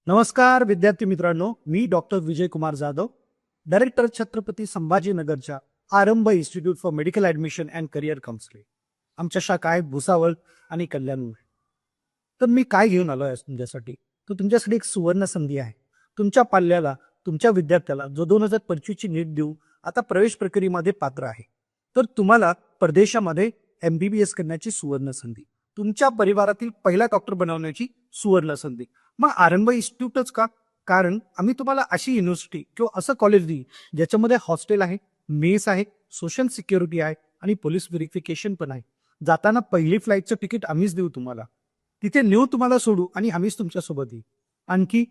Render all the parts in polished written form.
नमस्कार विद्यार्थी मित्रांनो, मी डॉक्टर विजय कुमार जाधव, डायरेक्टर छत्रपती संभाजीनगरच्या आरंभ institute for medical admission and career counselling. आमच्या शाखा आहेत भुसावळ आणि कल्याणमध्ये. तर मी काय घेऊन आलो आहे तुमच्यासाठी, तर तुमच्यासाठी एक सुवर्ण संधी आहे. तुमच्या पाल्याला, तुमच्या विद्यार्थ्याला जो 2025ची नीट देऊ आता प्रवेश प्रक्रियेमध्ये पात्र आहे, तर तुम्हाला परदेशामध्ये MBBS करण्याची सुवर्ण संधी, तुमच्या परिवारातील पहिला डॉक्टर बनवण्याची सुवर्ण संधी. मग आरंभ इन्स्टिट्यूटच का? कारण आम्ही तुम्हाला अशी युनिव्हर्सिटी किंवा असं कॉलेज देईल ज्याच्यामध्ये हॉस्टेल आहे, मेस आहे, सोशल सिक्युरिटी आहे आणि पोलीस व्हेरिफिकेशन पण आहे. जाताना पहिली फ्लाईटचं तिकीट आम्हीच देऊ तुम्हाला. तिथे नेऊ तुम्हाला सोडू आणि आम्हीच तुमच्यासोबत येऊ. आणखी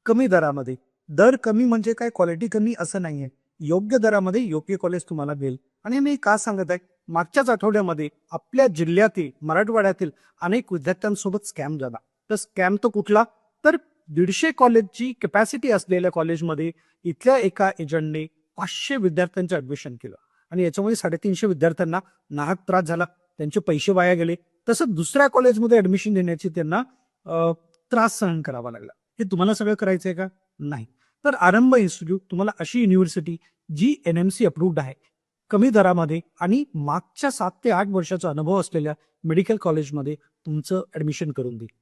कमी दरामध्ये. दर कमी म्हणजे काय क्वालिटी कमी असं नाहीये. योग्य दरामध्ये योग्य कॉलेज तुम्हाला मिळेल. आणि मी का सांगत आहे, मागच्याच आठवड्यामध्ये आपल्या जिल्ह्यातील मराठवाड्यातील अनेक विद्यार्थ्यांसोबत स्कॅम झाला. तर स्कॅम तो कुठला? तर 150 कॉलेजची कॅपॅसिटी असलेल्या कॉलेजमध्ये इथल्या एका एजंटने 500 विद्यार्थ्यांचं ऍडमिशन केलं आणि याच्यामध्ये 350 विद्यार्थ्यांना नाहक त्रास झाला, त्यांचे पैसे वाया गेले. तसं दुसऱ्या कॉलेजमध्ये ऍडमिशन देण्याची त्यांना त्रास सहन करावा लागला. हे तुम्हाला सगळं करायचंय का? नाही. तर आरंभ इन्स्टिट्यूट तुम्हाला अशी युनिव्हर्सिटी जी NMC अप्रूव्ड आहे, कमी दरामध्ये आणि मागच्या 7 ते 8 वर्षाचा अनुभव असलेल्या मेडिकल कॉलेजमध्ये तुमचं ऍडमिशन करून देईल.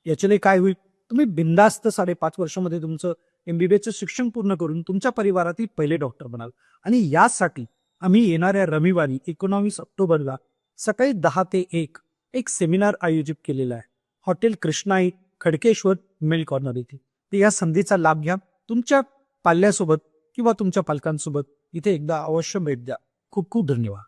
याच्याने काय होईल? तुम्ही बिंदास्त 5.5 वर्षामध्ये तुमचं MBBSचं शिक्षण पूर्ण करून तुमच्या परिवारातील पहिले डॉक्टर बनाल. आणि यासाठी आम्ही येणाऱ्या रविवारी 19 ऑक्टोबरला सकाळी 10 ते 1 एक सेमिनार आयोजित केलेला आहे. Hotel Krishnai, Khadkeshwar, mill corner येथे. तर या संधीचा लाभ घ्या. तुमच्या पाल्यासोबत किंवा तुमच्या पालकांसोबत इथे एकदा अवश्य भेट द्या. खूप खूप धन्यवाद.